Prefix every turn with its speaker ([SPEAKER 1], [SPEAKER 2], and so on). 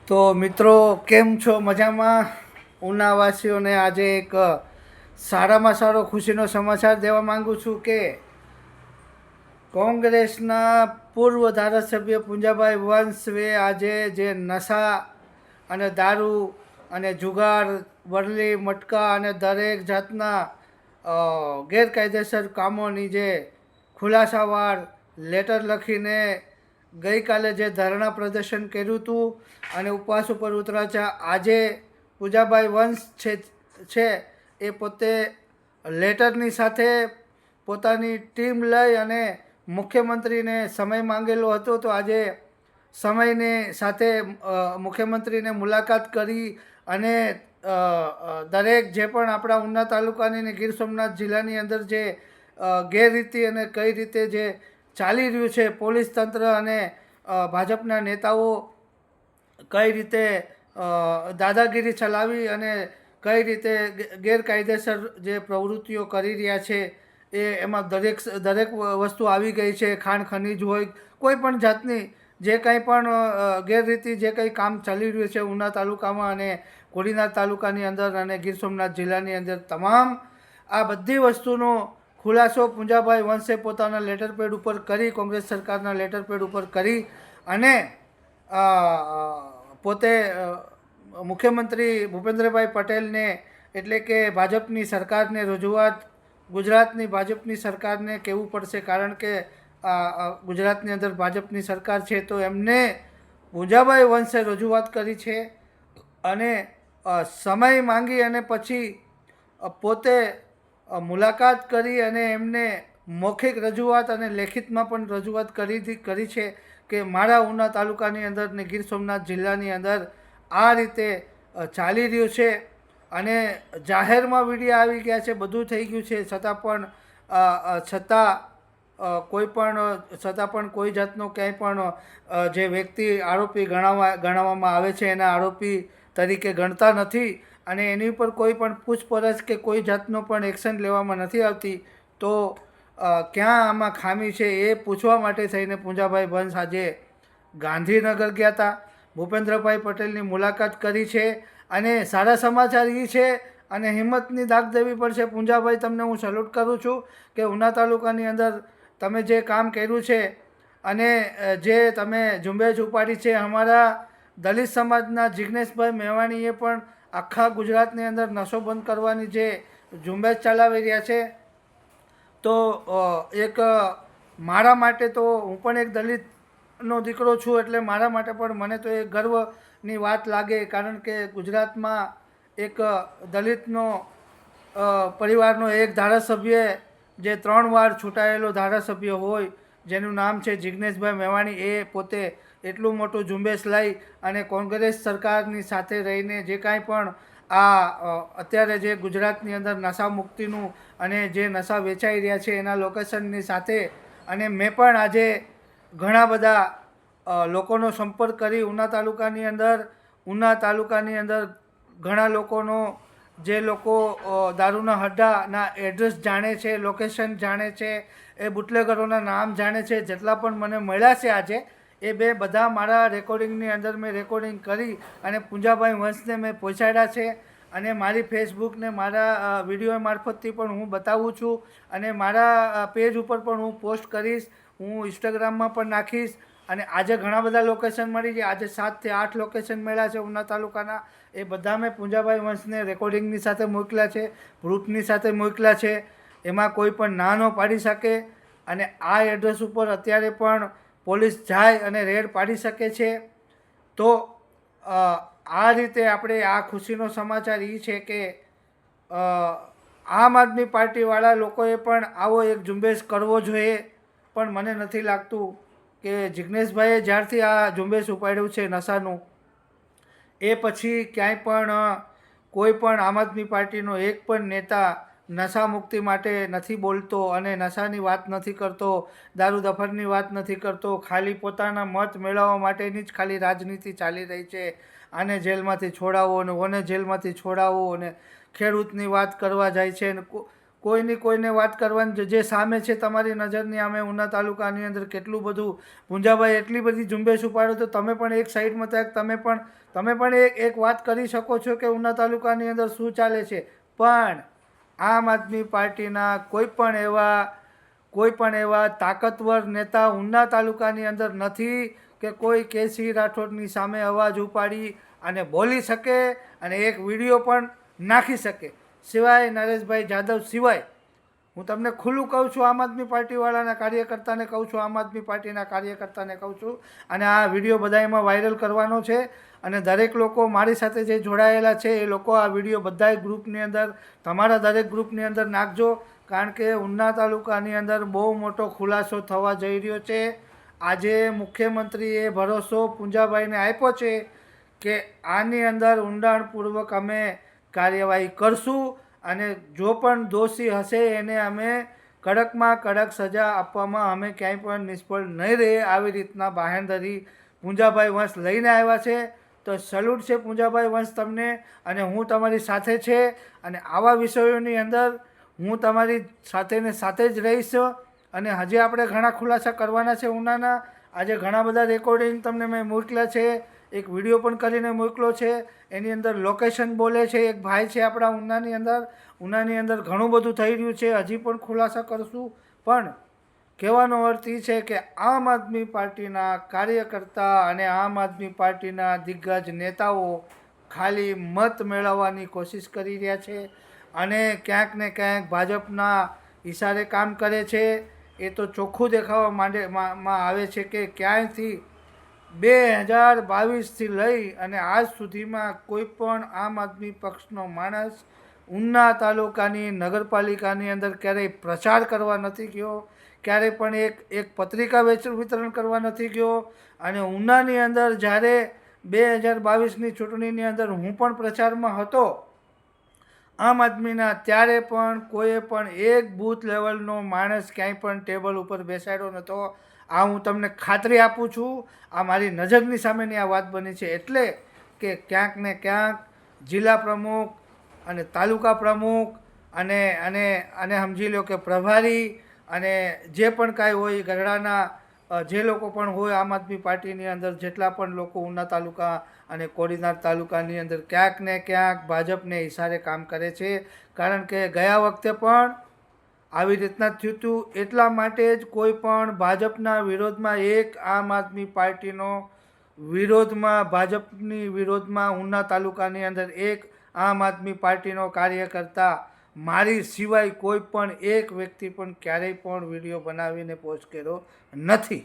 [SPEAKER 1] તો મિત્રો કેમ છો? મજામાં? ઉનાવાસીઓને આજે એક સારામાં સારો ખુશીનો સમાચાર દેવા માંગુ છું કે કોંગ્રેસના પૂર્વ ધારાસભ્ય પુંજાભાઈ વંશવે આજે જે નશા અને દારૂ અને જુગાર, વરલી, મટકા અને દરેક જાતના ગેરકાયદેસર કામોની જે ખુલાસાવાર લેટર લખીને ગઈકાલે જે ધરણા પ્રદર્શન કર્યું હતું અને ઉપવાસ ઉપર ઉતર્યા છે. આજે પૂજાભાઈ વંશ છે એ પોતે લેટરની સાથે પોતાની ટીમ લઈ અને મુખ્યમંત્રીને સમય માંગેલો હતો. તો આજે સમયની સાથે મુખ્યમંત્રીને મુલાકાત કરી અને દરેક જે પણ આપણા ઉના તાલુકાની અને ગીર સોમનાથ જિલ્લાની અંદર જે ગેરરીતિ અને કઈ રીતે જે ચાલી રહ્યું છે, પોલીસ તંત્ર અને ભાજપના નેતાઓ કઈ રીતે દાદાગીરી ચલાવી અને કઈ રીતે ગેરકાયદેસર જે પ્રવૃત્તિઓ કરી રહ્યા છે એમાં દરેક વસ્તુ આવી ગઈ છે. ખાણ ખનીજ હોય, કોઈ પણ જાતની જે કંઈ પણ ગેરરીતિ જે કંઈ કામ ચાલી રહ્યું છે ઉના તાલુકામાં અને કોડીનાર તાલુકાની અંદર અને ગીર સોમનાથ જિલ્લાની અંદર, તમામ આ બધી વસ્તુનો ખુલાસો પુંજાભાઈ વંશે પોતાના લેટરપેડ ઉપર કરી, કોંગ્રેસ સરકારના લેટરપેડ ઉપર કરી અને પોતે મુખ્યમંત્રી ભૂપેન્દ્રભાઈ પટેલને એટલે કે ભાજપની સરકારને રજૂઆત, ગુજરાતની ભાજપની સરકારને કહેવું પડશે, કારણ કે ગુજરાતની અંદર ભાજપની સરકાર છે. તો એમને પૂંજાભાઈ વંશે રજૂઆત કરી છે અને સમય માંગી અને પછી પોતે મુલાકાત કરી અને એમને મૌખિક રજૂઆત અને લેખિતમાં પણ રજૂઆત કરી છે કે મારા ઉના તાલુકાની અંદર ને ગીર સોમનાથ જિલ્લાની અંદર આ રીતે ચાલી રહ્યું છે અને જાહેરમાં વિડીયો આવી ગયા છે, બધું થઈ ગયું છે. છતાં પણ કોઈ જાતનો ક્યાંય પણ જે વ્યક્તિ આરોપી ગણાવવામાં આવે છે એના આરોપી તરીકે ગણતા નથી અને એની ઉપર કોઈ પણ પૂછપરછ કે કોઈ જાતનો પણ એક્શન લેવામાં નથી આવતી. તો ક્યાં આમાં ખામી છે એ પૂછવા માટે થઈને પુંજાભાઈ વંશ આજે ગાંધીનગર ગયા હતા, ભૂપેન્દ્રભાઈ પટેલની મુલાકાત કરી છે અને સારા સમાચાર એ છે અને હિંમતની દાગ દેવી પડશે. પુંજાભાઈ, તમને હું સેલ્યુટ કરું છું કે ઉના તાલુકાની અંદર તમે જે કામ કર્યું છે અને જે તમે ઝુંબેશ ઉપાડી છે. અમારા દલિત સમાજના જિજ્ઞેશભાઈ મેવાણીએ પણ આખા ગુજરાતની અંદર નશો બંધ કરવાની જે ઝુંબેશ ચલાવી રહ્યા છે. તો એક મારા માટે તો હું પણ એક દલિતનો દીકરો છું, એટલે મારા માટે પણ મને તો એ ગર્વની વાત લાગે, કારણ કે ગુજરાતમાં એક દલિતનો પરિવારનો એક ધારાસભ્ય જે 3 વાર ચૂંટાયેલો ધારાસભ્ય હોય, જેનું નામ છે જિજ્ઞેશભાઈ મેવાણી, એ પોતે એટલું મોટું ઝુંબેશ લઈ અને કોંગ્રેસ સરકારની સાથે રહીને જે કાંઈ પણ અત્યારે જે ગુજરાતની અંદર નશા મુક્તિનું અને જે નશા વેચાઈ રહ્યા છે એના લોકેશનની સાથે, અને મેં પણ આજે ઘણા બધા લોકોનો સંપર્ક કરી ઉના તાલુકાની અંદર ઘણા લોકોનો, જે લોકો દારૂના હડ્ડાના એડ્રેસ જાણે છે, લોકેશન જાણે છે, એ બુટલેગરોના નામ જાણે છે, જેટલા પણ મને મળ્યા છે આજે, એ બધા મારા રેકોર્ડિંગની અંદર મેં રેકોર્ડિંગ કરી અને પુંજાભાઈ વંશને મેં પહોંચાડ્યા છે અને મારી ફેસબુક ને મારા વિડીયો મારફતથી પણ હું બતાવું છું અને મારા પેજ ઉપર પણ હું પોસ્ટ કરીશ, હું ઇન્સ્ટાગ્રામમાં પણ નાખીશ. અને આજે ઘણા બધા લોકેશન મળી ગયા, આજે 7 થી 8 લોકેશન મળ્યા છે ઉના તાલુકાના. એ બધા મેં પુંજાભાઈ વંશને રેકોર્ડિંગની સાથે મોકલ્યા છે, પ્રૂફની સાથે મોકલ્યા છે, એમાં કોઈ પણ ના ન પાડી શકે અને આ એડ્રેસ ઉપર અત્યારે પણ પોલીસ જાય અને રેડ પાડી શકે છે. તો આ રીતે આપણે આ ખુશીનો સમાચાર એ છે કે આમ આદમી પાર્ટીવાળા લોકોએ પણ આવો એક ઝુંબેશ કરવો જોઈએ, પણ મને નથી લાગતું કે જિજ્ઞેશભાઈએ જ્યારથી આ ઝુંબેશ ઉપાડ્યું છે નશાનું, એ પછી ક્યાંય પણ કોઈ પણ આમ આદમી પાર્ટીનો એક પણ નેતા નશા મુક્તિ માટે નથી બોલતો અને નશાની વાત નથી કરતો, દારૂ દફરની વાત નથી કરતો. ખાલી પોતાના મત મેળવવા માટેની જ ખાલી રાજનીતિ ચાલી રહી છે. આને જેલમાંથી છોડાવો અને ઓને જેલમાંથી છોડાવો અને ખેડૂતની વાત કરવા જાય છે અને કોઈને વાત કરવાની જે સામે છે તમારી નજરની સામે ઉના તાલુકાની અંદર કેટલું બધું પૂંજાભાઈ એટલી બધી ઝુંબેશ ઉપાડો તો તમે પણ એક સાઈડમાં થાય તમે પણ એક વાત કરી શકો છો કે ઉના તાલુકાની અંદર શું ચાલે છે. પણ આમ આદમી પાર્ટીના કોઈ પણ એવા તાકતવર નેતા ઉના તાલુકાની અંદર નથી કે કોઈ કેસી રાઠોડની સામે અવાજ ઉપાડી અને બોલી શકે અને એક વિડીયો પણ નાખી શકે. સિવાય નરેશભાઈ જાદવ સિવાય હું તમને ખુલ્લું કહું છું, આમ આદમી પાર્ટીવાળાના કાર્યકર્તાને કહું છું, આમ આદમી પાર્ટીના કાર્યકર્તાને કહું છું, અને આ વિડીયો બધા એમાં વાયરલ કરવાનો છે. અને દરેક લોકો મારી સાથે જે જોડાયેલા છે એ લોકો આ વિડીયો બધાય ગ્રુપની અંદર, તમારા દરેક ગ્રુપની અંદર નાખજો. કારણ કે ઉના તાલુકાની અંદર બહુ મોટો ખુલાસો થવા જઈ રહ્યો છે. આજે મુખ્યમંત્રીએ ભરોસો પૂંજાભાઈને આપ્યો છે કે આની અંદર ઊંડાણપૂર્વક અમે કાર્યવાહી કરશું અને જો પણ દોષી હશે એને અમે કડકમાં કડક સજા આપવામાં અમે ક્યાંય પણ નિષ્ફળ નહીં રહે. આવી રીતના બાહેંધરી પૂંજાભાઈ વંશ લઈને આવ્યા છે. તો સલ્યુટ છે પૂંજાભાઈ વંશ તમને, અને હું તમારી સાથે છે. અને આવા વિષયોની અંદર હું તમારી સાથે જ રહીશ. અને હજી આપણે ઘણા ખુલાસા કરવાના છે ઉનાના. આજે ઘણા બધા રેકોર્ડિંગ તમને મેં મોકલ્યા છે, એક વિડીયો પણ કરીને મોકલો છે. એની અંદર લોકેશન બોલે છે. એક ભાઈ છે આપણા ઉનાની અંદર ઘણું બધું થઈ રહ્યું છે. હજી પણ ખુલાસા કરશું. પણ કહેવાનો અર્થ એ છે કે આમ આદમી પાર્ટીના કાર્યકર્તા અને આમ આદમી પાર્ટીના દિગ્ગજ નેતાઓ ખાલી મત મેળવવાની કોશિશ કરી રહ્યા છે અને ક્યાંક ને ક્યાંક ભાજપના ઇશારે કામ કરે છે. એ તો ચોખ્ખું દેખાવા આવે છે કે ક્યાંયથી 2022થી લઈ અને આજ સુધીમાં કોઈ પણ આમ આદમી પક્ષનો માણસ ઉના તાલુકાની નગરપાલિકાની અંદર ક્યારેય પ્રચાર કરવા નથી ગયો, ક્યારેય પણ એક પત્રિકા વિતરણ કરવા નથી ગયો. અને ઉનાની અંદર જ્યારે 2022ની ચૂંટણીની અંદર હું પણ પ્રચારમાં હતો આમ આદમીના, ત્યારે પણ કોઈએ પણ એક બૂથ લેવલનો માણસ ક્યાંય પણ ટેબલ ઉપર બેસાડ્યો નહોતો. આ હું તમને ખાતરી આપું છું. આ મારી નજરની સામેની આ વાત બની છે. એટલે કે ક્યાંક ને ક્યાંક જિલ્લા પ્રમુખ અને તાલુકા પ્રમુખ અને સમજી લો કે પ્રભારી અને જે પણ કાંઈ હોય ગઢડાના જે લોકો પણ હોય આમ આદમી પાર્ટીની અંદર, જેટલા પણ લોકો ઉના તાલુકા અને કોડીનાર તાલુકાની અંદર ક્યાંક ને ક્યાંક ભાજપને ઇશારે કામ કરે છે. કારણ કે ગયા વખતે પણ આવી રીતના થયું હતું. એટલા માટે જ કોઈ પણ ભાજપના વિરોધમાં, એક આમ આદમી પાર્ટીનો ભાજપની વિરોધમાં ઉના તાલુકાની અંદર એક આમ આદમી પાર્ટીનો કાર્યકર્તા મારી સિવાય કોઈ પણ એક વ્યક્તિ પણ ક્યારેય પણ વિડીયો બનાવીને પોસ્ટ કર્યો નથી.